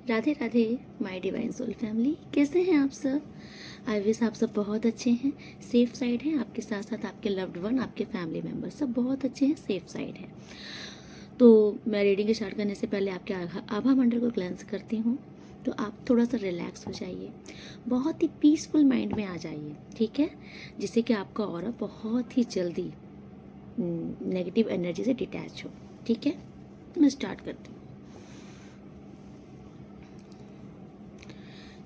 Radhe Radhe my divine soul family, कैसे हैं आप सब। आई विश आप सब बहुत अच्छे हैं, सेफ साइड हैं। आपके साथ साथ आपके लव्ड वन, आपके फैमिली मेम्बर सब बहुत अच्छे हैं, सेफ साइड है। तो मैं रीडिंग स्टार्ट करने से पहले आपके आभा मंडल को क्लेंस करती हूँ। तो आप थोड़ा सा रिलैक्स हो जाइए, बहुत ही पीसफुल माइंड में आ जाइए, ठीक है, जिससे कि आपका ऑरा बहुत ही जल्दी नेगेटिव एनर्जी से डिटैच हो। ठीक है, मैं स्टार्ट करती हूँ।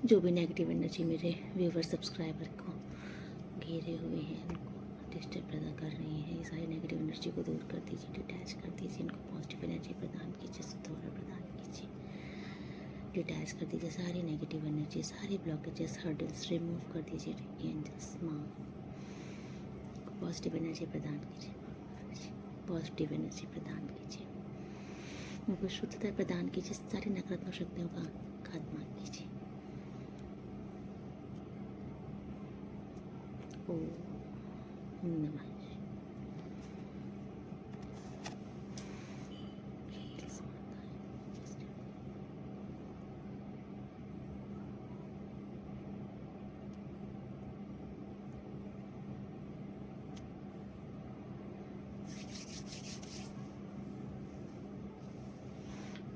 जो भी नेगेटिव एनर्जी मेरे व्यूवर सब्सक्राइबर को घेरे हुए हैं, उनको डिस्टर्ब पैदा कर रही हैं, ये सारी नेगेटिव एनर्जी को दूर कर दीजिए, डिटैच कर दीजिए, इनको पॉजिटिव एनर्जी प्रदान कीजिए, शुद्ध प्रदान कीजिए, डिटैच कर दीजिए सारी नेगेटिव एनर्जी, सारी ब्लॉकेजेस, हर्डल्स रिमूव कर दीजिए। एंजल्स माँ पॉजिटिव एनर्जी प्रदान कीजिए, पॉजिटिव एनर्जी प्रदान कीजिए, उनको शुद्धता प्रदान कीजिए, सारी नकारात्मक शक्तियों का खात्मा कीजिए। ओम नमः।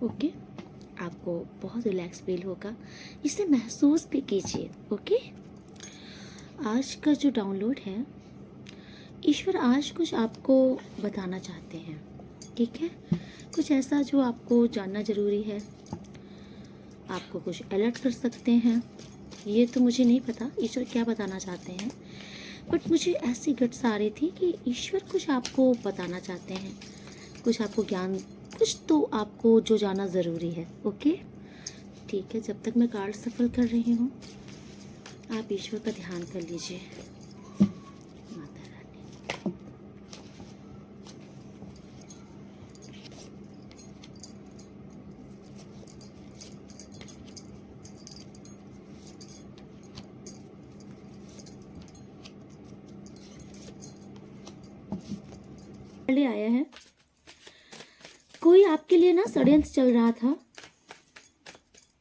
ओके, आपको बहुत रिलैक्स फील होगा, इसे महसूस भी कीजिए। ओके, आज का जो डाउनलोड है, ईश्वर आज कुछ आपको बताना चाहते हैं, ठीक है, कुछ ऐसा जो आपको जानना ज़रूरी है, आपको कुछ अलर्ट कर सकते हैं। ये तो मुझे नहीं पता ईश्वर क्या बताना चाहते हैं, बट मुझे ऐसी गट्स आ रही थी कि ईश्वर कुछ आपको बताना चाहते हैं, कुछ आपको ज्ञान, कुछ तो आपको जो जानना ज़रूरी है। ओके, ठीक है, जब तक मैं कार्ड सफल कर रही हूँ आप ईश्वर का ध्यान कर लीजिए। माता रानी, आया है, कोई आपके लिए ना षड्यंत्र चल रहा था,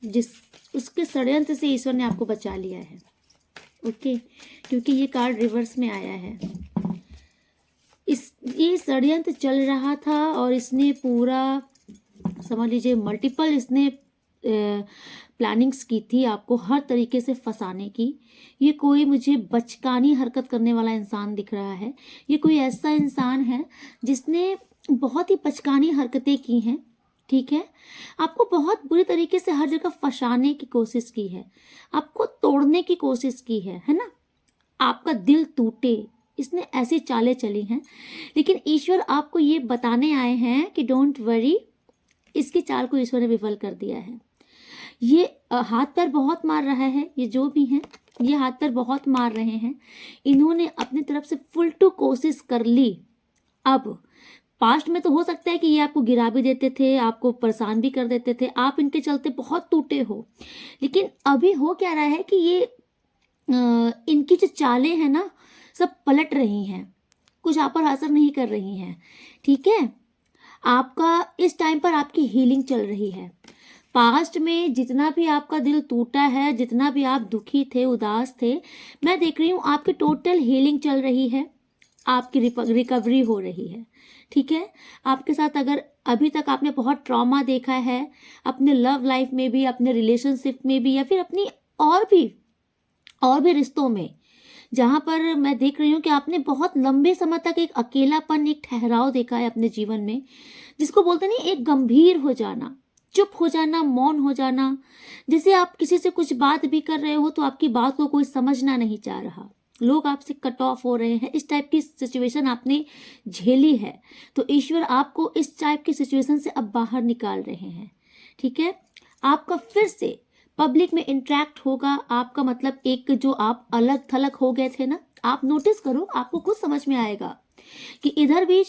जिस उसके षड्यंत्र से ईश्वर ने आपको बचा लिया है। ओके, क्योंकि ये कार्ड रिवर्स में आया है। ये षड्यंत्र चल रहा था और इसने पूरा समझ लीजिए मल्टीपल इसने प्लानिंग्स की थी आपको हर तरीके से फंसाने की। ये कोई मुझे बचकानी हरकत करने वाला इंसान दिख रहा है। ये कोई ऐसा इंसान है जिसने बहुत ही बचकानी हरकतें की हैं, ठीक है, आपको बहुत बुरी तरीके से हर जगह फंसाने की कोशिश की है, आपको तोड़ने की कोशिश की है ना, आपका दिल टूटे, इसने ऐसी चालें चली हैं। लेकिन ईश्वर आपको ये बताने आए हैं कि डोंट वरी, इसकी चाल को ईश्वर ने विफल कर दिया है। ये हाथ पैर बहुत मार रहा है, ये जो भी हैं ये हाथ पैर बहुत मार रहे हैं, इन्होंने अपनी तरफ से फुल टू कोशिश कर ली। अब पास्ट में तो हो सकता है कि ये आपको गिरा भी देते थे, आपको परेशान भी कर देते थे, आप इनके चलते बहुत टूटे हो, लेकिन अभी हो क्या रहा है कि ये इनकी जो चालें हैं ना सब पलट रही हैं, कुछ आप पर असर नहीं कर रही हैं, ठीक है। आपका इस टाइम पर आपकी हीलिंग चल रही है। पास्ट में जितना भी आपका दिल टूटा है, जितना भी आप दुखी थे, उदास थे, मैं देख रही हूँ आपकी टोटल हीलिंग चल रही है, आपकी रिकवरी हो रही है, ठीक है। आपके साथ अगर अभी तक आपने बहुत ट्रॉमा देखा है अपने लव लाइफ में भी, अपने रिलेशनशिप में भी, या फिर अपनी और भी रिश्तों में, जहाँ पर मैं देख रही हूँ कि आपने बहुत लंबे समय तक एक अकेलापन, एक ठहराव देखा है अपने जीवन में, जिसको बोलते नहीं, एक गंभीर हो जाना, चुप हो जाना, मौन हो जाना, जैसे आप किसी से कुछ बात भी कर रहे हो तो आपकी बात को कोई समझना नहीं चाह रहा, लोग आपसे कट ऑफ हो रहे हैं, इस टाइप की सिचुएशन आपने झेली है। तो ईश्वर आपको इस टाइप की सिचुएशन से अब बाहर निकाल रहे हैं, ठीक है। आपका फिर से पब्लिक में इंटरेक्ट होगा, आपका मतलब एक जो आप अलग थलग हो गए थे ना, आप नोटिस करो, आपको खुद समझ में आएगा कि इधर भी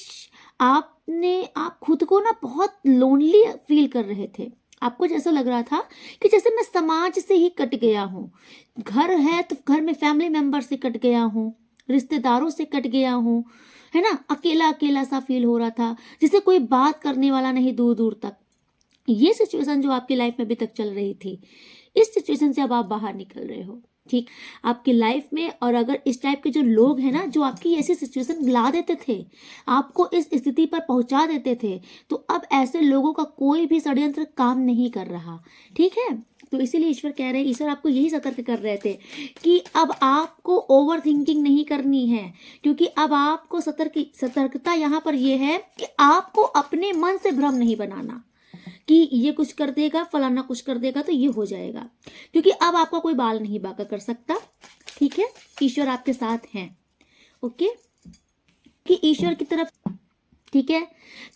आप खुद को ना बहुत लोनली फील कर रहे थे। आपको जैसा लग रहा था कि जैसे मैं समाज से ही कट गया हूँ, घर है तो घर में फैमिली मेंबर से कट गया हूँ, रिश्तेदारों से कट गया हूँ, है ना, अकेला अकेला सा फील हो रहा था, जैसे कोई बात करने वाला नहीं दूर दूर तक। ये सिचुएशन जो आपकी लाइफ में अभी तक चल रही थी, इस सिचुएशन से अब आप बाहर निकल रहे हो। ठीक, आपकी लाइफ में, और अगर इस टाइप के जो लोग हैं ना, जो आपकी ऐसी सिचुएशन ला देते थे, आपको इस स्थिति पर पहुंचा देते थे, तो अब ऐसे लोगों का कोई भी षड्यंत्र काम नहीं कर रहा। ठीक है, तो इसीलिए ईश्वर कह रहे हैं, ईश्वर आपको यही सतर्क कर रहे थे कि अब आपको ओवर थिंकिंग नहीं करनी है, क्योंकि अब आपको सतर्कता यहाँ पर यह है कि आपको अपने मन से भ्रम नहीं बनाना कि ये कुछ कर देगा, फलाना कुछ कर देगा तो ये हो जाएगा, क्योंकि अब आपका कोई बाल नहीं बांका कर सकता। ठीक है, ईश्वर आपके साथ हैं। ओके, कि ईश्वर की तरफ। ठीक है,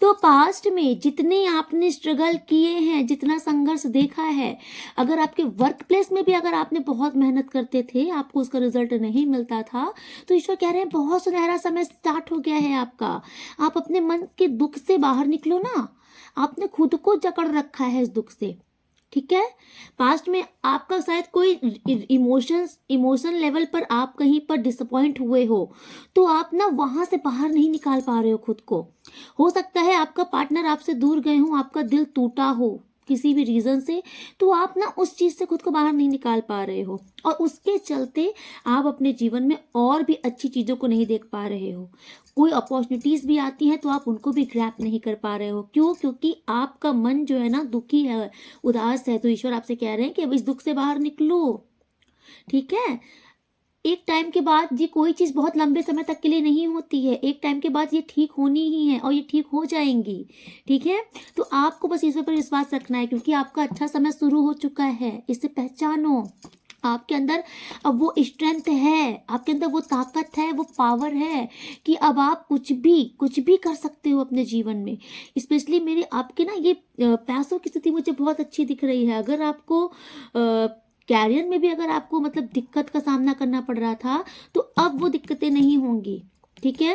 तो पास्ट में जितने आपने स्ट्रगल किए हैं, जितना संघर्ष देखा है, अगर आपके वर्क प्लेस में भी अगर आपने बहुत मेहनत करते थे, आपको उसका रिजल्ट नहीं मिलता था, तो ईश्वर कह रहे हैं बहुत सुनहरा समय स्टार्ट हो गया है आपका। आप अपने मन के दुख से बाहर निकलो ना, आपने खुद को जकड़ रखा है इस दुख से। ठीक है, पास्ट में आपका शायद कोई इमोशन लेवल पर आप कहीं पर डिसअपॉइंट हुए हो, तो आप ना वहां से बाहर नहीं निकाल पा रहे हो खुद को। हो सकता है आपका पार्टनर आपसे दूर गए हो, आपका दिल टूटा हो किसी भी रीजन से, तो आप ना उस चीज से खुद को बाहर नहीं निकाल पा रहे हो, और उसके चलते आप अपने जीवन में और भी अच्छी चीजों को नहीं देख पा रहे हो। कोई अपॉर्चुनिटीज भी आती हैं तो आप उनको भी ग्रैप नहीं कर पा रहे हो। क्यों? क्योंकि आपका मन जो है ना दुखी है, उदास है। तो ईश्वर आपसे कह रहे हैं कि अब इस दुख से बाहर निकलो। ठीक है, एक टाइम के बाद ये कोई चीज बहुत लंबे समय तक के लिए नहीं होती है, एक टाइम के बाद ये ठीक होनी ही है और ये ठीक हो जाएंगी। ठीक है, तो आपको बस ईश्वर पर विश्वास रखना है, क्योंकि आपका अच्छा समय शुरू हो चुका है। इसे पहचानो, आपके अंदर अब वो स्ट्रेंथ है, आपके अंदर वो ताकत है, वो पावर है कि अब आप कुछ भी कर सकते हो अपने जीवन में। स्पेशली मेरे आपके ना ये पैसों की स्थिति मुझे बहुत अच्छी दिख रही है। अगर आपको कैरियर में भी अगर आपको मतलब दिक्कत का सामना करना पड़ रहा था, तो अब वो दिक्कतें नहीं होंगी। ठीक है,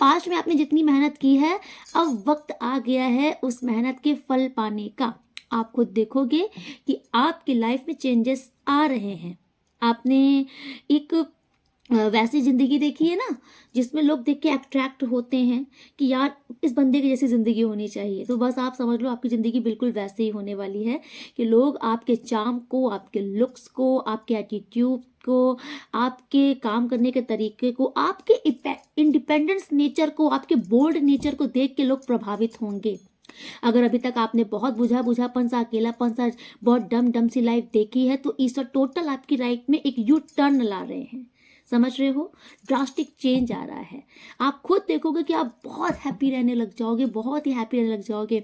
पास्ट में आपने जितनी मेहनत की है, अब वक्त आ गया है उस मेहनत के फल पाने का। आप खुद देखोगे कि आपकी लाइफ में चेंजेस आ रहे हैं। आपने एक वैसी जिंदगी देखी है ना, जिसमें लोग देख के अट्रैक्ट होते हैं कि यार इस बंदे की जैसी जिंदगी होनी चाहिए। तो बस आप समझ लो आपकी जिंदगी बिल्कुल वैसे ही होने वाली है कि लोग आपके चार्म को, आपके लुक्स को, आपके एटीट्यूड को, आपके काम करने के तरीके को, आपके इंडिपेंडेंस नेचर को, आपके बोल्ड नेचर को देख के लोग प्रभावित होंगे। अगर अभी तक आपने बहुत बुझापन सा, अकेलापन सा, बहुत डम सी लाइफ देखी है, तो ईश्वर टोटल आपकी लाइफ में एक यू टर्न ला रहे हैं। समझ रहे हो? ड्रास्टिक चेंज आ रहा है। आप खुद देखोगे कि आप बहुत हैप्पी रहने लग जाओगे, बहुत ही हैप्पी रहने लग जाओगे।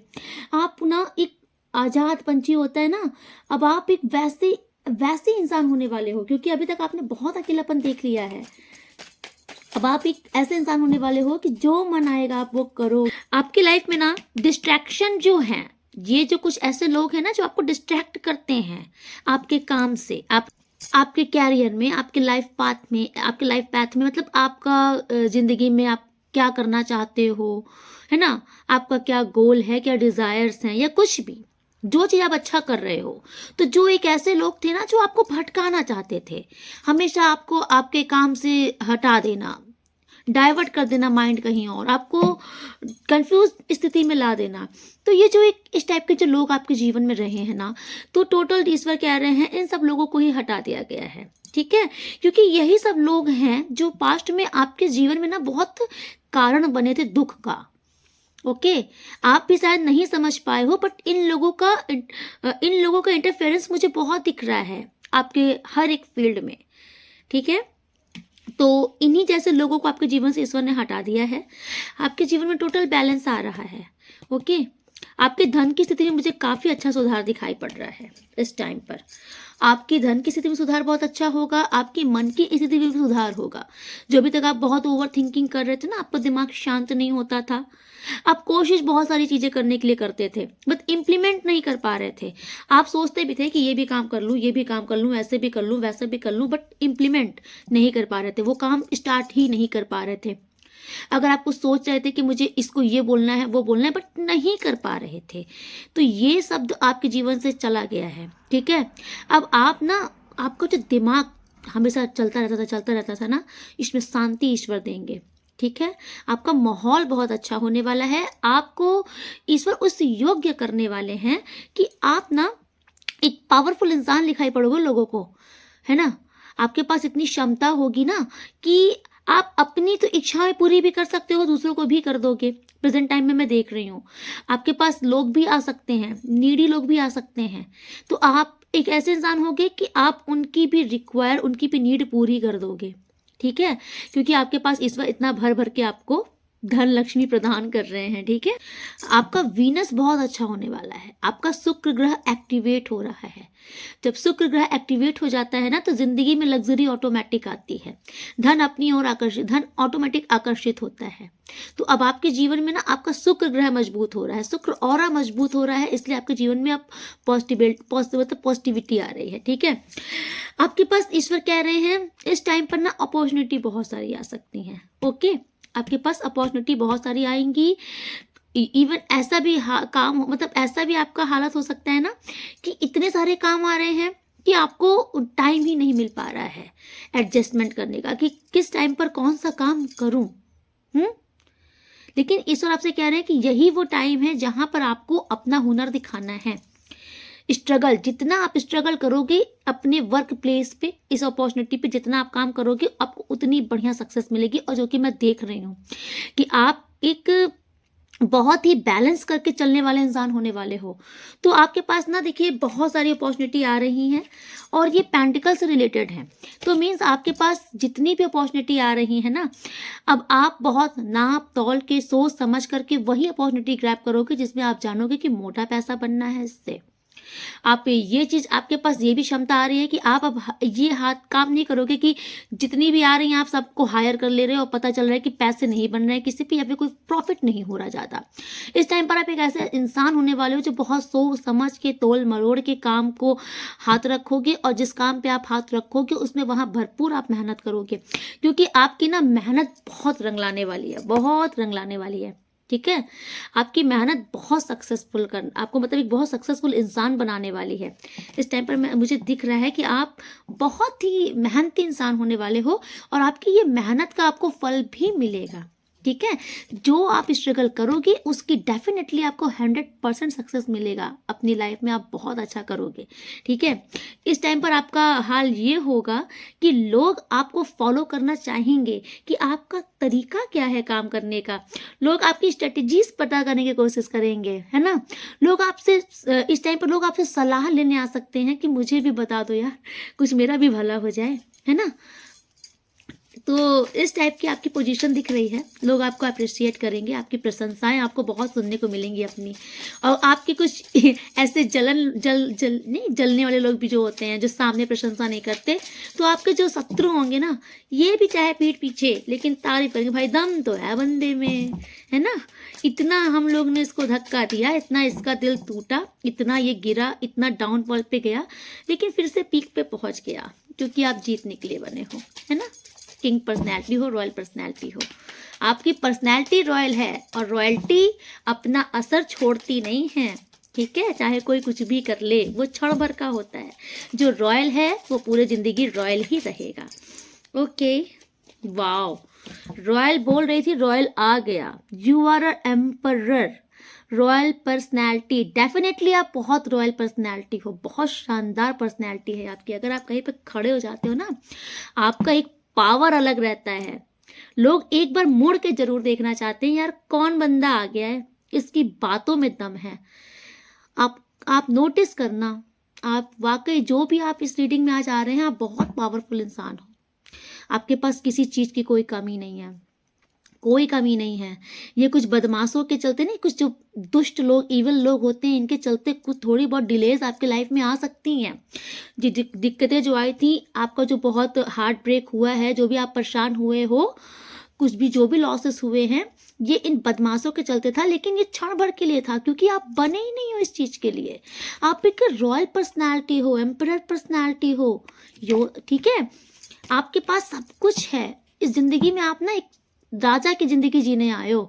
आप ना एक आजाद पंछी होता है ना, अब आप एक वैसे इंसान होने वाले हो, क्योंकि अभी तक आपने बहुत अकेलापन देख लिया है। अब आप एक ऐसे इंसान होने वाले हो कि जो मन आएगा आप वो करो। आपकी लाइफ में ना डिस्ट्रैक्शन जो है, ये जो कुछ ऐसे लोग हैं ना जो आपको डिस्ट्रैक्ट करते हैं आपके काम से, आपके कैरियर में, आपके लाइफ पाथ में, मतलब आपका जिंदगी में आप क्या करना चाहते हो, है ना, आपका क्या गोल है, क्या डिजायर्स हैं, या कुछ भी जो चीज आप अच्छा कर रहे हो। तो जो एक ऐसे लोग थे ना जो आपको भटकाना चाहते थे, हमेशा आपको आपके काम से हटा देना, डाइवर्ट कर देना माइंड कहीं और, आपको कंफ्यूज स्थिति में ला देना। तो ये जो एक इस टाइप के जो लोग आपके जीवन में रहे हैं ना, तो टोटल ईश्वर कह रहे हैं इन सब लोगों को ही हटा दिया गया है। ठीक है, क्योंकि यही सब लोग हैं जो पास्ट में आपके जीवन में ना बहुत कारण बने थे दुख का। ओके, आप भी शायद नहीं समझ पाए हो, बट इन लोगों का इंटरफेरेंस मुझे बहुत दिख रहा है आपके हर एक फील्ड में। ठीक है, तो इन्हीं जैसे लोगों को आपके जीवन से ईश्वर ने हटा दिया है। आपके जीवन में टोटल बैलेंस आ रहा है। ओके, आपके धन की स्थिति में मुझे काफ़ी अच्छा सुधार दिखाई पड़ रहा है इस टाइम पर। आपकी धन की स्थिति में सुधार बहुत अच्छा होगा, आपकी मन की स्थिति में भी सुधार होगा। जो अभी तक आप बहुत ओवर थिंकिंग कर रहे थे ना, आपका दिमाग शांत नहीं होता था, आप कोशिश बहुत सारी चीज़ें करने के लिए करते थे, बट इम्प्लीमेंट नहीं कर पा रहे थे। आप सोचते भी थे कि ये भी काम कर लूँ, ये भी काम कर लूँ, ऐसे भी कर लूँ, वैसे भी कर लूँ, बट इम्प्लीमेंट नहीं कर पा रहे थे, वो काम स्टार्ट ही नहीं कर पा रहे थे। अगर आप कुछ सोच रहे थे कि मुझे इसको ये बोलना है, वो बोलना है, बट नहीं कर पा रहे थे, तो ये शब्द आपके जीवन से चला गया है। ठीक है, अब आप ना, आपका जो दिमाग हमेशा चलता रहता था ना, इसमें शांति ईश्वर देंगे। ठीक है, आपका माहौल बहुत अच्छा होने वाला है। आपको ईश्वर उस योग्य करने वाले हैं कि आप ना एक पावरफुल इंसान दिखाई पड़ोगे लोगों को, है ना। आपके पास इतनी क्षमता होगी ना कि आप अपनी तो इच्छाएं पूरी भी कर सकते हो, दूसरों को भी कर दोगे। प्रेजेंट टाइम में मैं देख रही हूँ आपके पास लोग भी आ सकते हैं, नीडी लोग भी आ सकते हैं, तो आप एक ऐसे इंसान होगे कि आप उनकी भी उनकी भी नीड पूरी कर दोगे, ठीक है, क्योंकि आपके पास ईश्वर इतना भर भर के आपको धन लक्ष्मी प्रदान कर रहे हैं, ठीक है। आपका वीनस बहुत अच्छा होने वाला है, आपका शुक्र ग्रह एक्टिवेट हो रहा है। जब शुक्र ग्रह एक्टिवेट हो जाता है ना तो जिंदगी में लग्जरी ऑटोमेटिक आती है, धन अपनी ओर आकर्षित, धन ऑटोमेटिक आकर्षित होता है। तो अब आपके जीवन में ना आपका शुक्र ग्रह मजबूत हो रहा है, शुक्र ऑरा मजबूत हो रहा है, इसलिए आपके जीवन में अब पॉजिटिविटी आ रही है, ठीक है। आपके पास ईश्वर कह रहे हैं इस टाइम पर ना अपॉर्चुनिटी बहुत सारी आ सकती हैं, ओके। आपके पास अपॉर्चुनिटी बहुत सारी आएंगी। इवन ऐसा भी काम, मतलब ऐसा भी आपका हालत हो सकता है ना कि इतने सारे काम आ रहे हैं कि आपको टाइम ही नहीं मिल पा रहा है एडजस्टमेंट करने का कि किस टाइम पर कौन सा काम करूं। लेकिन ईश्वर आपसे कह रहे हैं कि यही वो टाइम है जहां पर आपको अपना हुनर दिखाना है। स्ट्रगल, जितना आप स्ट्रगल करोगे अपने वर्क प्लेस पे, इस अपॉर्चुनिटी पे जितना आप काम करोगे आपको उतनी बढ़िया सक्सेस मिलेगी। और जो कि मैं देख रही हूँ कि आप एक बहुत ही बैलेंस करके चलने वाले इंसान होने वाले हो। तो आपके पास ना देखिए बहुत सारी अपॉर्चुनिटी आ रही हैं और ये पेंटिकल से रिलेटेड है। तो मीन्स आपके पास जितनी भी अपॉर्चुनिटी आ रही है ना, अब आप बहुत नाप तौल के सोच समझ करके वही अपॉर्चुनिटी ग्रैब करोगे जिसमें आप जानोगे कि मोटा पैसा बनना है इससे। आप ये चीज, आपके पास ये भी क्षमता आ रही है कि आप अब ये हाथ काम नहीं करोगे कि जितनी भी आ रही हैं आप सबको हायर कर ले रहे हो और पता चल रहा है कि पैसे नहीं बन रहे हैं किसी पे या फिर कोई प्रॉफिट नहीं हो रहा ज़्यादा। इस टाइम पर आप एक ऐसे इंसान होने वाले हो जो बहुत सोच समझ के तोल मरोड़ के काम को हाथ रखोगे और जिस काम पे आप हाथ रखोगे उसमें वहाँ भरपूर आप मेहनत करोगे, क्योंकि आपकी ना मेहनत बहुत रंग लाने वाली है, बहुत रंग लाने वाली है, ठीक है। आपकी मेहनत बहुत सक्सेसफुल कर आपको, मतलब एक बहुत सक्सेसफुल इंसान बनाने वाली है। इस टाइम पर मुझे दिख रहा है कि आप बहुत ही मेहनती इंसान होने वाले हो और आपकी ये मेहनत का आपको फल भी मिलेगा, ठीक है। जो आप स्ट्रगल करोगे उसकी डेफिनेटली आपको 100% सक्सेस मिलेगा अपनी लाइफ में, आप बहुत अच्छा करोगे, ठीक है। इस टाइम पर आपका हाल ये होगा कि लोग आपको फॉलो करना चाहेंगे कि आपका तरीका क्या है काम करने का। लोग आपकी स्ट्रेटजीज पता करने की कोशिश करेंगे, है ना। लोग आपसे इस टाइम पर लोग आपसे सलाह लेने आ सकते हैं कि मुझे भी बता दो यार, कुछ मेरा भी भला हो जाए, है ना। तो इस टाइप की आपकी पोजीशन दिख रही है, लोग आपको अप्रिशिएट करेंगे, आपकी प्रशंसाएं आपको बहुत सुनने को मिलेंगी अपनी। और आपके कुछ ऐसे जलने वाले लोग भी जो होते हैं जो सामने प्रशंसा नहीं करते, तो आपके जो शत्रु होंगे ना ये भी चाहे पीठ पीछे लेकिन तारीफ करेंगे, भाई दम तो है बंदे में, है ना। इतना हम लोग ने इसको धक्का दिया, इतना इसका दिल टूटा, इतना ये गिरा, इतना डाउनफॉल पे गया, लेकिन फिर से पीक पे पहुंच गया क्योंकि आप जीतने के लिए बने हो, है ना। किंग पर्सनैलिटी हो, रॉयल पर्सनैलिटी हो, आपकी पर्सनैलिटी रॉयल है और रॉयल्टी अपना असर छोड़ती नहीं है, ठीक है। चाहे कोई कुछ भी कर ले वो क्षण भर का होता है, जो रॉयल है वो पूरी जिंदगी रॉयल ही रहेगा, ओके। वाओ, रॉयल बोल रही थी, रॉयल आ गया। You are a emperor, royal personality, definitely आप बहुत रॉयल पर्सनैलिटी हो, बहुत शानदार पर्सनैलिटी है आपकी। अगर आप कहीं पे खड़े हो जाते हो ना, आपका एक पावर अलग रहता है, लोग एक बार मुड़ के जरूर देखना चाहते हैं, यार कौन बंदा आ गया है, इसकी बातों में दम है। आप नोटिस करना, आप वाकई जो भी आप इस रीडिंग में आज आ रहे हैं, आप बहुत पावरफुल इंसान हो, आपके पास किसी चीज की कोई कमी नहीं है, कोई कमी नहीं है। ये कुछ बदमाशों के चलते नहीं, कुछ जो दुष्ट लोग, इविल लोग होते हैं, इनके चलते कुछ थोड़ी बहुत डिलेज आपके लाइफ में आ सकती हैं। जी दिक्कतें जो आई थी, आपका जो बहुत हार्ट ब्रेक हुआ है, जो भी आप परेशान हुए हो, कुछ भी जो भी लॉसेस हुए हैं, ये इन बदमाशों के चलते था, लेकिन ये क्षण भर के लिए था क्योंकि आप बने ही नहीं हो इस चीज के लिए। आप एक रॉयल पर्सनैलिटी हो, एम्परर पर्सनैलिटी हो, ठीक है। आपके पास सब कुछ है इस जिंदगी में, आप ना एक राजा की जिंदगी जीने आए हो,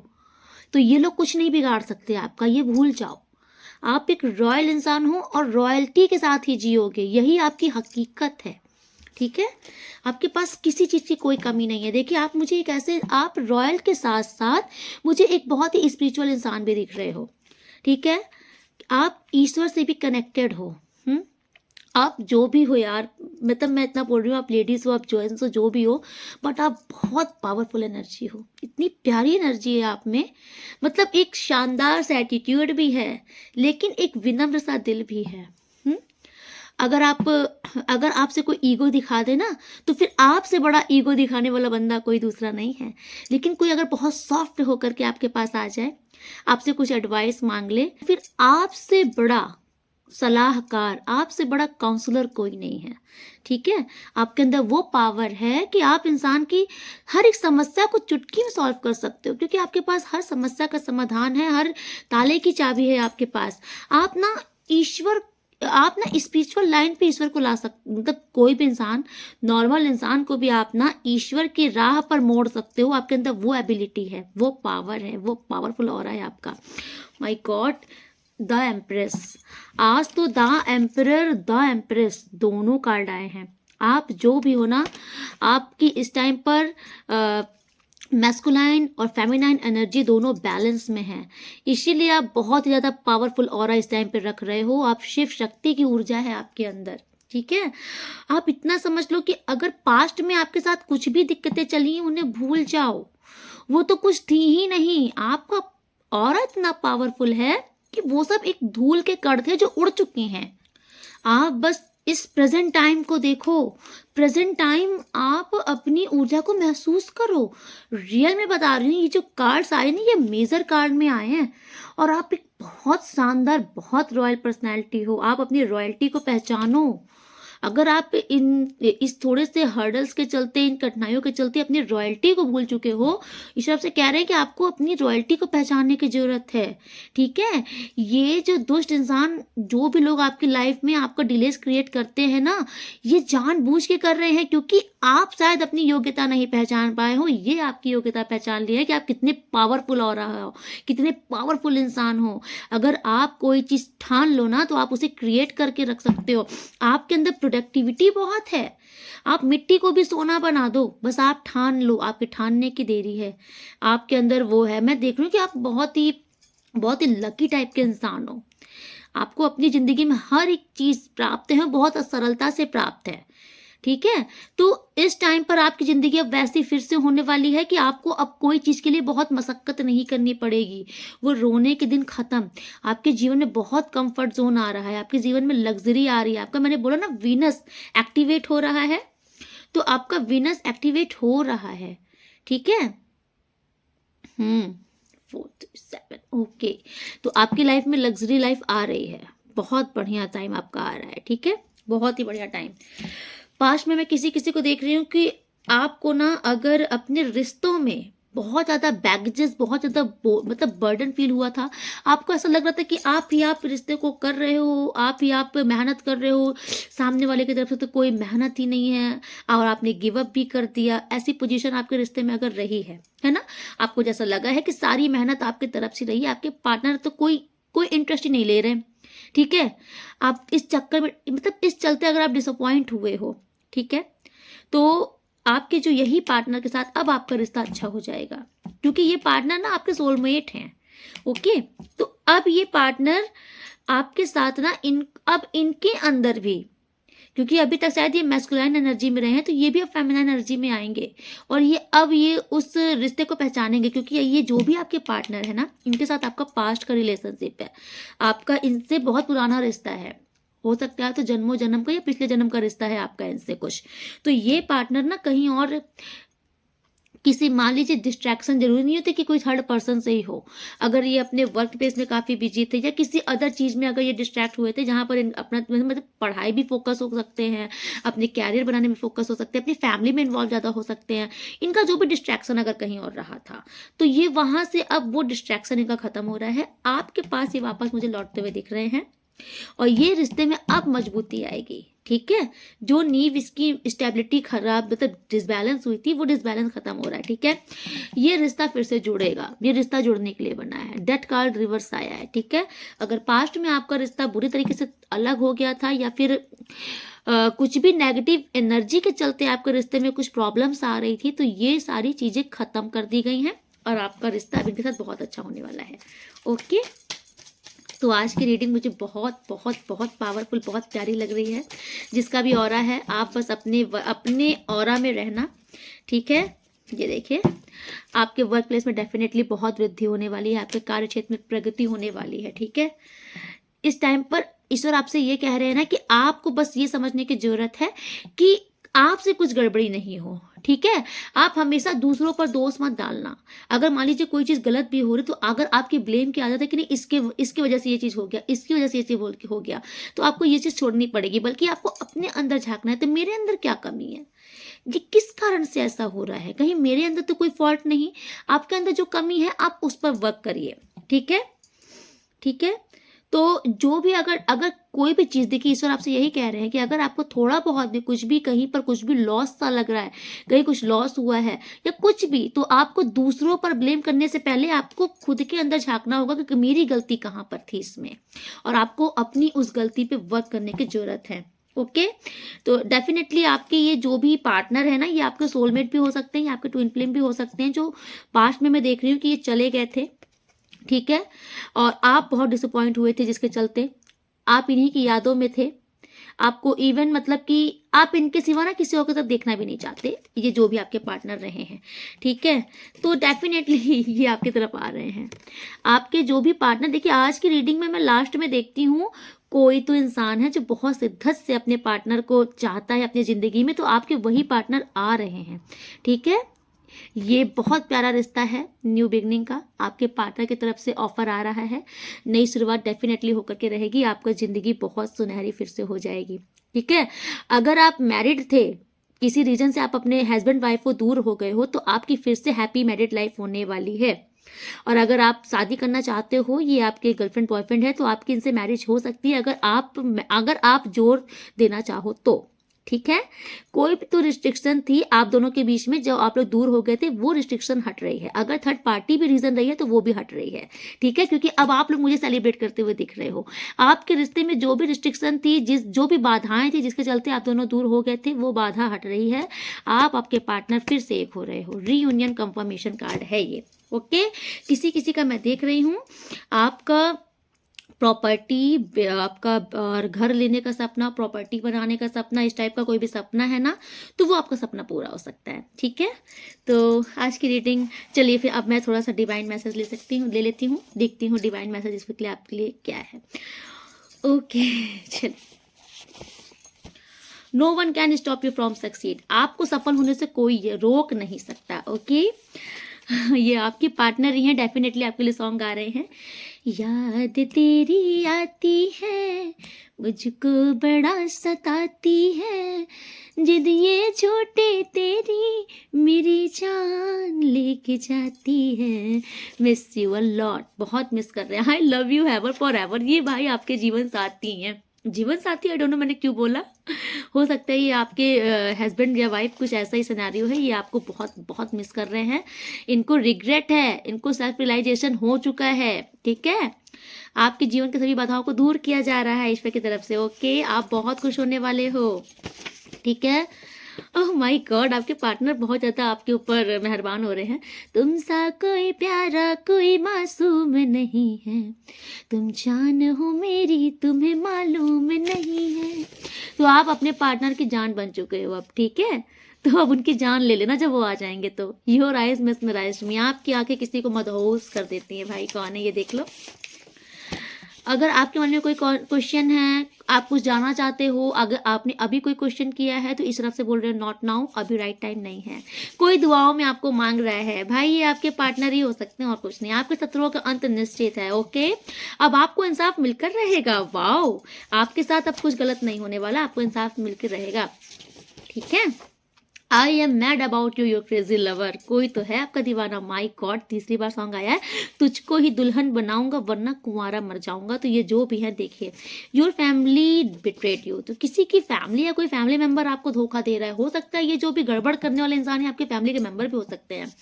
तो ये लोग कुछ नहीं बिगाड़ सकते आपका, ये भूल जाओ। आप एक रॉयल इंसान हो और रॉयल्टी के साथ ही जियोगे, यही आपकी हकीकत है, ठीक है, आपके पास किसी चीज़ की कोई कमी नहीं है। देखिए आप मुझे एक ऐसे, आप रॉयल के साथ साथ मुझे एक बहुत ही स्पिरिचुअल इंसान भी दिख रहे हो। ठीक है, आप ईश्वर से भी कनेक्टेड हो। आप जो भी हो यार, मतलब मैं इतना बोल रही हूँ, आप लेडीज़ हो, आप जेंट्स हो, जो भी हो, बट आप बहुत पावरफुल एनर्जी हो। इतनी प्यारी एनर्जी है आप में, मतलब एक शानदार सा एटीट्यूड भी है, लेकिन एक विनम्र सा दिल भी है। अगर आपसे कोई ईगो दिखा दे ना, तो फिर आपसे बड़ा ईगो दिखाने वाला बंदा कोई दूसरा नहीं है। लेकिन कोई अगर बहुत सॉफ्ट होकर के आपके पास आ जाए, आपसे कुछ एडवाइस मांग ले, फिर आपसे बड़ा सलाहकार, आपसे बड़ा काउंसलर कोई नहीं है। ठीक है, आपके अंदर वो पावर है कि आप इंसान की हर एक समस्या को चुटकी में सॉल्व कर सकते हो, क्योंकि आपके पास हर समस्या का समाधान है, हर ताले की चाबी है आपके पास। आप ना स्पिरिचुअल लाइन पे ईश्वर को ला सकते, मतलब कोई भी इंसान, नॉर्मल इंसान को भी आप ना ईश्वर की राह पर मोड़ सकते हो। आपके अंदर वो एबिलिटी है, वो पावर है, वो पावरफुल ऑरा है आपका। माय गॉड, द एम्प्रेस, आज तो द एम्परर, द एम्प्रेस दोनों कार्ड आए हैं। आप जो भी हो ना, आपकी इस टाइम पर मैस्कुलाइन और फेमिनाइन एनर्जी दोनों बैलेंस में है, इसीलिए आप बहुत ही ज़्यादा पावरफुल ऑरा इस टाइम पे रख रहे हो। आप शिव शक्ति की ऊर्जा है आपके अंदर। ठीक है, आप इतना समझ लो कि अगर पास्ट में आपके साथ कुछ भी दिक्कतें चली हैं, उन्हें भूल जाओ, वो तो कुछ थी ही नहीं। आपका ऑरा इतना पावरफुल है कि वो सब एक धूल के कण थे जो उड़ चुके हैं। आप बस इस प्रेजेंट टाइम को देखो, प्रेजेंट टाइम आप अपनी ऊर्जा को महसूस करो। रियल में बता रही हूँ, ये जो कार्ड्स आए ना, ये मेजर कार्ड में आए हैं, और आप एक बहुत शानदार, बहुत रॉयल पर्सनैलिटी हो। आप अपनी रॉयल्टी को पहचानो। अगर आप इस थोड़े से हर्डल्स के चलते, इन कठिनाइयों के चलते अपनी रॉयल्टी को भूल चुके हो, ईश्वर से कह रहे हैं कि आपको अपनी रॉयल्टी को पहचानने की जरूरत है। ठीक है, ये जो दुष्ट इंसान, जो भी लोग आपकी लाइफ में आपका डिलेस क्रिएट करते हैं ना, ये जानबूझ के कर रहे हैं, क्योंकि आप शायद अपनी योग्यता नहीं पहचान पाए हो। ये आपकी योग्यता पहचान ली है कि आप कितने पावरफुल हो रहा हो, कितने पावरफुल इंसान हो। अगर आप कोई चीज ठान लो ना, तो आप उसे क्रिएट करके रख सकते हो। आपके अंदर प्रोडक्टिविटी बहुत है। आप मिट्टी को भी सोना बना दो, बस आप ठान लो, आपके ठानने की देरी है। आपके अंदर वो है। मैं देख रही हूँ कि आप बहुत ही लकी टाइप के इंसान हो। आपको अपनी जिंदगी में हर एक चीज प्राप्त है, बहुत सरलता से प्राप्त है। ठीक है, तो इस टाइम पर आपकी जिंदगी अब वैसी फिर से होने वाली है कि आपको अब कोई चीज के लिए बहुत मशक्कत नहीं करनी पड़ेगी। वो रोने के दिन खत्म। आपके जीवन में बहुत कंफर्ट जोन आ रहा है, आपके जीवन में लग्जरी आ रही है। आपका, मैंने बोला ना, वीनस एक्टिवेट हो रहा है, तो आपका वीनस एक्टिवेट हो रहा है। ठीक है, 4 7, ओके, तो आपकी लाइफ में लग्जरी लाइफ आ रही है। बहुत बढ़िया टाइम आपका आ रहा है। ठीक है, बहुत ही बढ़िया टाइम। पास्ट में मैं किसी किसी को देख रही हूँ कि आपको ना, अगर अपने रिश्तों में बहुत ज़्यादा बैगेजेस, बहुत ज़्यादा मतलब बर्डन फील हुआ था, आपको ऐसा लग रहा था कि आप ही आप रिश्ते को कर रहे हो, आप ही आप मेहनत कर रहे हो, सामने वाले की तरफ से तो कोई मेहनत ही नहीं है, और आपने गिव अप भी कर दिया। ऐसी पोजीशन आपके रिश्ते में अगर रही है ना, आपको जैसा लगा है कि सारी मेहनत आपकी तरफ से रही है, आपके पार्टनर तो कोई इंटरेस्ट ही नहीं ले रहे। ठीक है, आप इस चक्कर में, मतलब इस चलते अगर आप डिसअपॉइंट हुए हो, ठीक है, तो आपके जो यही पार्टनर के साथ अब आपका रिश्ता अच्छा हो जाएगा, क्योंकि ये पार्टनर ना आपके सोलमेट हैं। ओके, तो अब ये पार्टनर आपके साथ ना, अब इनके अंदर भी, क्योंकि अभी तक शायद ये मैस्कुलाइन एनर्जी में रहे हैं, तो ये भी अब फेमिनाइन एनर्जी में आएंगे, और ये उस रिश्ते को पहचानेंगे, क्योंकि ये जो भी आपके पार्टनर है ना, इनके साथ आपका पास्ट का रिलेशनशिप है, आपका इनसे बहुत पुराना रिश्ता है। हो सकता है तो जन्मों जन्म का या पिछले जन्म का रिश्ता है आपका इनसे कुछ। तो ये पार्टनर ना कहीं और किसी, मान लीजिए, डिस्ट्रैक्शन जरूरी नहीं होती कि कोई थर्ड पर्सन से ही हो। अगर ये अपने वर्क प्लेस में काफ़ी बिजी थे, या किसी अदर चीज़ में अगर ये डिस्ट्रैक्ट हुए थे, जहाँ पर अपना मतलब पढ़ाई भी फोकस हो सकते हैं, अपने कैरियर बनाने में फोकस हो सकते हैं, अपनी फैमिली में इन्वॉल्व ज़्यादा हो सकते हैं, इनका जो भी डिस्ट्रैक्शन अगर कहीं और रहा था, तो ये वहाँ से अब वो डिस्ट्रैक्शन इनका खत्म हो रहा है। आपके पास ये वापस मुझे लौटते हुए दिख रहे हैं, और ये रिश्ते में अब मजबूती आएगी। ठीक है, जो नींव इसकी स्टेबिलिटी खराब मतलब डिसबैलेंस हुई थी वो डिसबैलेंस खत्म हो रहा है। ठीक है, ये रिश्ता फिर से जुड़ेगा, ये रिश्ता जुड़ने के लिए बना है। डेथ कार्ड रिवर्स आया है। ठीक है, अगर पास्ट में आपका रिश्ता बुरी तरीके से अलग हो गया था या फिर कुछ भी नेगेटिव एनर्जी के चलते आपके रिश्ते में कुछ प्रॉब्लम्स आ रही थी, तो ये सारी चीजें खत्म कर दी गई हैं और आपका रिश्ता अभी इनके साथ बहुत अच्छा होने वाला है। ओके, तो आज की रीडिंग मुझे बहुत बहुत बहुत पावरफुल, बहुत प्यारी लग रही है। जिसका भी ऑरा है, आप बस अपने ऑरा में रहना। ठीक है, ये देखिए, आपके वर्क प्लेस में डेफिनेटली बहुत वृद्धि होने वाली है, आपके कार्य क्षेत्र में प्रगति होने वाली है। ठीक है, इस टाइम पर ईश्वर आपसे ये कह रहे हैं ना कि आपको बस ये समझने की जरूरत है कि आपसे कुछ गड़बड़ी नहीं हो। ठीक है, आप हमेशा दूसरों पर दोष मत डालना। अगर मान लीजिए कोई चीज गलत भी हो रही, तो अगर आपकी ब्लेम की आदत है कि नहीं इसकी वजह से ये चीज हो गया, इसकी वजह से ये चीज हो गया, तो आपको ये चीज छोड़नी पड़ेगी। बल्कि आपको अपने अंदर झांकना है, तो मेरे अंदर क्या कमी है, ये किस कारण से ऐसा हो रहा है, कहीं मेरे अंदर तो कोई फॉल्ट नहीं, आपके अंदर जो कमी है आप उस पर वर्क करिए। ठीक है, ठीक है, तो जो भी अगर कोई भी चीज, देखिए ईश्वर आपसे यही कह रहे हैं कि अगर आपको थोड़ा बहुत भी कुछ भी कहीं पर कुछ भी लॉस सा लग रहा है, कहीं कुछ लॉस हुआ है या कुछ भी, तो आपको दूसरों पर ब्लेम करने से पहले आपको खुद के अंदर झांकना होगा कि मेरी गलती कहाँ पर थी इसमें, और आपको अपनी उस गलती पे वर्क करने की जरूरत है। ओके, तो डेफिनेटली आपके ये जो भी पार्टनर है ना, ये आपके सोलमेट भी हो सकते हैं, ये आपके ट्विन फ्लेम भी हो सकते हैं, जो पास्ट में मैं देख रही हूँ कि ये चले गए थे। ठीक है, और आप बहुत डिसअपॉइंट हुए थे, जिसके चलते आप इन्हीं की यादों में थे। आपको इवन मतलब कि आप इनके सिवा ना किसी और की तरफ देखना भी नहीं चाहते, ये जो भी आपके पार्टनर रहे हैं। ठीक है, तो डेफिनेटली ये आपकी तरफ आ रहे हैं। आपके जो भी पार्टनर, देखिए आज की रीडिंग में मैं लास्ट में देखती हूँ कोई तो इंसान है जो बहुत शिद्दत से अपने पार्टनर को चाहता है अपनी जिंदगी में, तो आपके वही पार्टनर आ रहे हैं। ठीक है, ये बहुत प्यारा रिश्ता है, न्यू बिगनिंग का आपके पार्टनर की तरफ से ऑफर आ रहा है। नई शुरुआत डेफिनेटली होकर के रहेगी, आपका जिंदगी बहुत सुनहरी फिर से हो जाएगी। ठीक है, अगर आप मैरिड थे, किसी रीजन से आप अपने हस्बैंड वाइफ को दूर हो गए हो, तो आपकी फिर से हैप्पी मैरिड लाइफ होने वाली है। और अगर आप शादी करना चाहते हो, ये आपके गर्लफ्रेंड बॉयफ्रेंड है, तो आपकी इनसे मैरिज हो सकती है, अगर आप जोर देना चाहो तो। ठीक है, कोई भी तो रिस्ट्रिक्शन थी आप दोनों के बीच में, जब आप लोग दूर हो गए थे, वो रिस्ट्रिक्शन हट रही है। अगर थर्ड पार्टी भी रीजन रही है तो वो भी हट रही है। ठीक है, क्योंकि अब आप लोग मुझे सेलिब्रेट करते हुए दिख रहे हो। आपके रिश्ते में जो भी रिस्ट्रिक्शन थी, जो भी बाधाएं थी, जिसके चलते आप दोनों दूर हो गए थे, वो बाधा हट रही है। आप आपके पार्टनर फिर से एक हो रहे हो। रीयूनियन कंफर्मेशन कार्ड है ये। ओके, किसी किसी का मैं देख रही हूँ आपका प्रॉपर्टी, आपका और घर लेने का सपना, प्रॉपर्टी बनाने का सपना, इस टाइप का कोई भी सपना है ना, तो वो आपका सपना पूरा हो सकता है। ठीक है, तो आज की रीडिंग, चलिए फिर अब मैं थोड़ा सा डिवाइन मैसेज ले लेती हूँ, देखती हूँ डिवाइन मैसेज इस वीक आपके लिए क्या है। ओके, चलिए। No one can stop you from succeed, आपको सफल होने से कोई रोक नहीं सकता। ओके, ये आपके पार्टनर ही हैं, डेफिनेटली आपके लिए सॉन्ग गा रहे हैं। याद तेरी आती है, मुझको बड़ा सताती है, जिद ये छोटे तेरी मेरी जान लेके जाती है। मिस यू अ लॉट, बहुत मिस कर रहे हैं। I love you ever for ever, ये भाई आपके जीवन साथी हैं। जीवन साथी, आई डोंट नो मैंने क्यों बोला, हो सकता है ये आपके हस्बैंड या वाइफ कुछ ऐसा ही सिनेरियो है। ये आपको बहुत बहुत मिस कर रहे हैं, इनको रिग्रेट है, इनको सेल्फ रियलाइजेशन हो चुका है। ठीक है, आपके जीवन के सभी बाधाओं को दूर किया जा रहा है ईश्वर की तरफ से। ओके, आप बहुत खुश होने वाले हो। ठीक है, ओह माय गॉड, आपके पार्टनर बहुत ज़्यादा आपके ऊपर मेहरबान हो रहे हैं। तुम सा कोई प्यारा कोई मासूम नहीं है, तुम जान हो मेरी तुम्हें मालूम नहीं है। तो आप अपने पार्टनर की जान बन चुके हो अब। ठीक है, तो अब उनकी जान ले लेना जब वो आ जाएंगे तो। योर आइज मिसमराइज्ड मी, आपकी आंखें किसी को मदहोश कर देती हैं। भाई कौन है ये देख लो। अगर आपके मन में कोई क्वेश्चन है, आप कुछ जानना चाहते हो, अगर आपने अभी कोई क्वेश्चन किया है तो इस तरफ से बोल रहे हो नॉट नाउ, अभी राइट टाइम नहीं है। कोई दुआओं में आपको मांग रहा है, भाई ये आपके पार्टनर ही हो सकते हैं और कुछ नहीं। आपके शत्रुओं का अंत निश्चित है। ओके, अब आपको इंसाफ मिलकर रहेगा। वाओ, आपके साथ अब कुछ गलत नहीं होने वाला, आपको इंसाफ मिलकर रहेगा। ठीक है, I am mad about you your crazy lover, कोई तो है आपका दीवाना, माई गॉड, तीसरी बार सॉन्ग आया है, तुझको ही दुल्हन बनाऊंगा वरना कुंवारा मर जाऊंगा। तो ये जो भी है देखिए, योर फैमिली बिट्रेड यू, तो किसी की फैमिली या कोई फैमिली मेंबर आपको धोखा दे रहा है। हो सकता है ये जो भी गड़बड़ करने वाले इंसान है आपके फैमिली के मेंबर भी हो सकते हैं।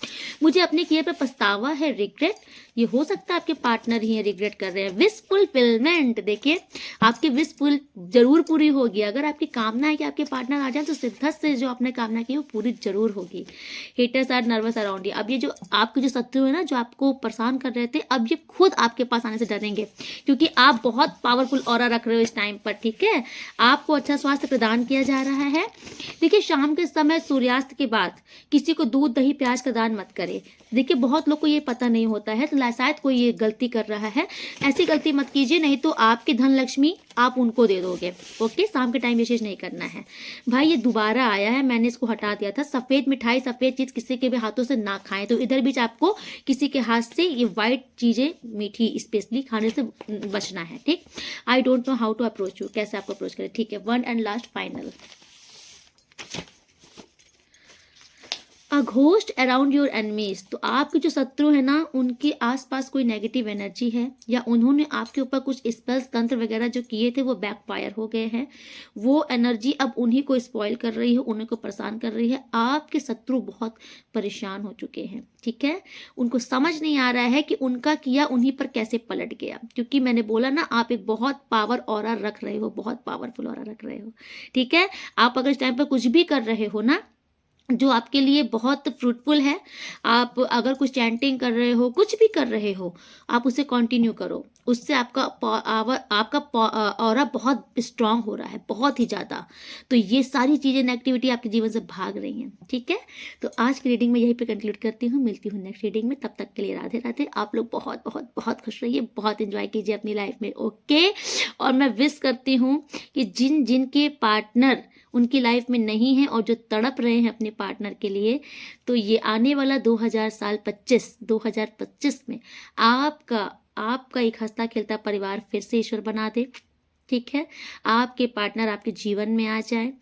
मुझे अपने किए पे पछतावा है, रिग्रेट, ये हो सकता है आपके पार्टनर ही है, रिग्रेट कर रहे हैं। विश फुलफिलमेंट, देखिए आपकी विश फुल जरूर पूरी होगी। अगर आपकी कामना है कि आपके पार्टनर आ जाए तो सिद्धत से जो आपने कामना की वो पूरी जरूर होगी। Haters are nervous around you, अब ये जो आपके जो शत्रु है ना, जो आपको परेशान कर रहे थे, अब ये खुद आपके पास आने से डरेंगे, क्योंकि आप बहुत पावरफुल ऑरा रख रहे हो इस टाइम पर। ठीक है, आपको अच्छा स्वास्थ्य प्रदान किया जा रहा है। देखिए शाम के समय सूर्यास्त के बाद किसी को दूध दही प्याज का दान मत करे। देखिए बहुत लोग को ये पता नहीं होता है, तो शायद कोई ये गलती कर रहा है, ऐसी गलती मत कीजिए, नहीं तो आपकी धन लक्ष्मी आप उनको दे दोगे। ओके, शाम के टाइम ये चीज नहीं करना है। भाई ये दोबारा आया है, मैंने इसको हटा दिया था। सफेद मिठाई सफेद चीज किसी के भी हाथों से ना खाएं, तो इधर भी आपको किसी के हाथ से ये व्हाइट चीजें मीठी स्पेशली खाने से बचना है। ठीक, I don't know how to approach you, कैसे आपको अप्रोच करें। ठीक है, one and last final, a ghost around your enemies, तो आपके जो शत्रु है ना, उनके आसपास कोई नेगेटिव एनर्जी है, या उन्होंने आपके ऊपर कुछ स्पेल्स तंत्र वगैरह जो किए थे वो बैकफायर हो गए हैं। वो एनर्जी अब उन्हीं को स्पॉइल कर रही है, उन्हीं को परेशान कर रही है। आपके शत्रु बहुत परेशान हो चुके हैं। ठीक है, उनको समझ नहीं आ रहा है कि उनका किया उन्हीं पर कैसे पलट गया, क्योंकि मैंने बोला ना आप एक बहुत पावर ऑरा रख रहे हो, बहुत पावरफुल ऑरा रख रहे हो। ठीक है, आप अगर इस टाइम पर कुछ भी कर रहे हो ना जो आपके लिए बहुत फ्रूटफुल है, आप अगर कुछ चैंटिंग कर रहे हो, कुछ भी कर रहे हो, आप उसे कंटिन्यू करो, उससे आपका ऑरा बहुत स्ट्रांग हो रहा है, बहुत ही ज़्यादा। तो ये सारी चीज़ें नेगेटिविटी आपके जीवन से भाग रही हैं। ठीक है, तो आज की रीडिंग में यहीं पे कंक्लूड करती हूँ, मिलती हूँ नेक्स्ट रीडिंग में, तब तक के लिए राधे राधे। आप लोग बहुत बहुत बहुत खुश रहिए, बहुत इंजॉय कीजिए अपनी लाइफ में। ओके, और मैं विश करती हूँ कि जिनके पार्टनर उनकी लाइफ में नहीं है और जो तड़प रहे हैं अपने पार्टनर के लिए, तो ये आने वाला 2025 में आपका एक हंसता खेलता परिवार फिर से ईश्वर बना दे। ठीक है, आपके पार्टनर आपके जीवन में आ जाए,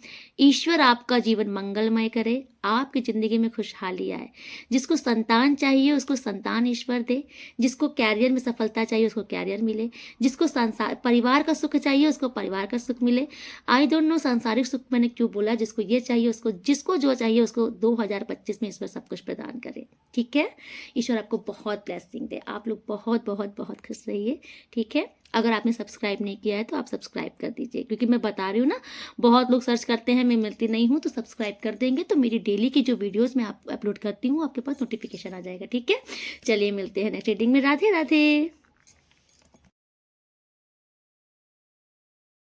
ईश्वर आपका जीवन मंगलमय करे, आपकी जिंदगी में खुशहाली आए। जिसको संतान चाहिए उसको संतान ईश्वर दे, जिसको कैरियर में सफलता चाहिए उसको कैरियर मिले, जिसको संसार परिवार का सुख चाहिए उसको परिवार का सुख मिले। आई डोंट नो सांसारिक सुख मैंने क्यों बोला, जिसको ये चाहिए उसको, जिसको जो चाहिए उसको 2025 में ईश्वर सब कुछ प्रदान करे। ठीक है, ईश्वर आपको बहुत ब्लेसिंग दे। आप लोग बहुत बहुत बहुत खुश रहिए। ठीक है, अगर आपने सब्सक्राइब नहीं किया है तो आप सब्सक्राइब कर दीजिए, क्योंकि मैं बता रही हूँ ना बहुत लोग सर्च करते हैं मैं मिलती नहीं हूँ, तो सब्सक्राइब कर देंगे तो मेरी डेली की जो वीडियोस मैं आप अपलोड करती हूँ आपके पास नोटिफिकेशन आ जाएगा। ठीक है, चलिए मिलते हैं नेक्स्ट रीडिंग में। राधे राधे।